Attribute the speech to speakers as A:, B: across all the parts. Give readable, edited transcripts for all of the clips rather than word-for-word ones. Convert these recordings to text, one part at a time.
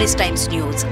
A: S times news.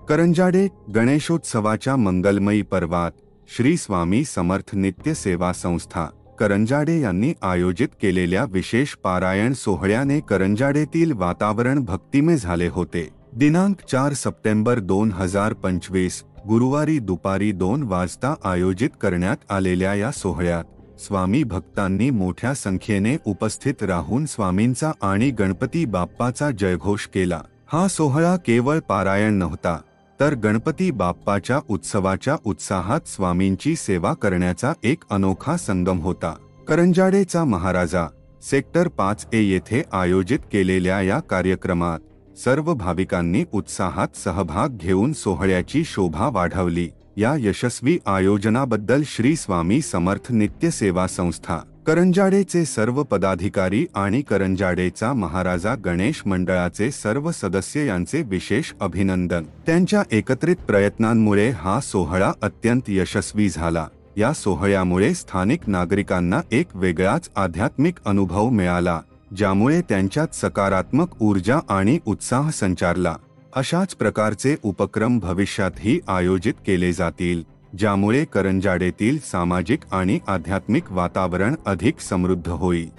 B: Karanjade गणेशोत्सवाच्या मंगलमयी पर्वात श्री स्वामी समर्थ नित्य सेवा संस्था करंजाडे यांनी आयोजित केलेल्या विशेष पारायण सोहळ्याने करंजाडेतील वातावरण भक्तिमय झाले होते। दिनांक 4 सप्टेंबर 2025 गुरुवारी दुपारी 2 वाजता आयोजित करण्यात आलेल्या या सोहळ्यात स्वामी भक्तांनी मोठ्या संख्येने उपस्थित राहून स्वामींचा आणि गणपती बाप्पाचा जयघोष केला। हा सोहळा केवळ पारायण नव्हता, तर गणपती बाप्पाच्या उत्सवाच्या उत्साहात स्वामींची सेवा करण्याचा एक अनोखा संगम होता। करंजाडेचा महाराजा सेक्टर 5A येथे आयोजित केलेल्या या कार्यक्रमात सर्व भाविकांनी उत्साहात सहभाग घेऊन सोहळ्याची शोभा वाढवली। या यशस्वी आयोजनाबद्दल श्री स्वामी समर्थ नित्य सेवा संस्था करंजाडेचे सर्व पदाधिकारी आणि करंजाडेचा महाराजा गणेश मंडळाचे सर्व सदस्य यांचे विशेष अभिनंदन। त्यांच्या एकत्रित प्रयत्नांमुळे हा सोहळा अत्यंत यशस्वी झाला। या सोहळ्यामुळे स्थानिक नागरिकांना एक वेगळाच आध्यात्मिक अनुभव मिळाला, ज्यामुळे त्यांच्यात सकारात्मक ऊर्जा आणि उत्साह संचारला। अशाच प्रकारचे उपक्रम भविष्यातही आयोजित केले जातील, ज्यामुळे करंजाडेतील सामाजिक आणि आध्यात्मिक वातावरण अधिक समृद्ध होईल।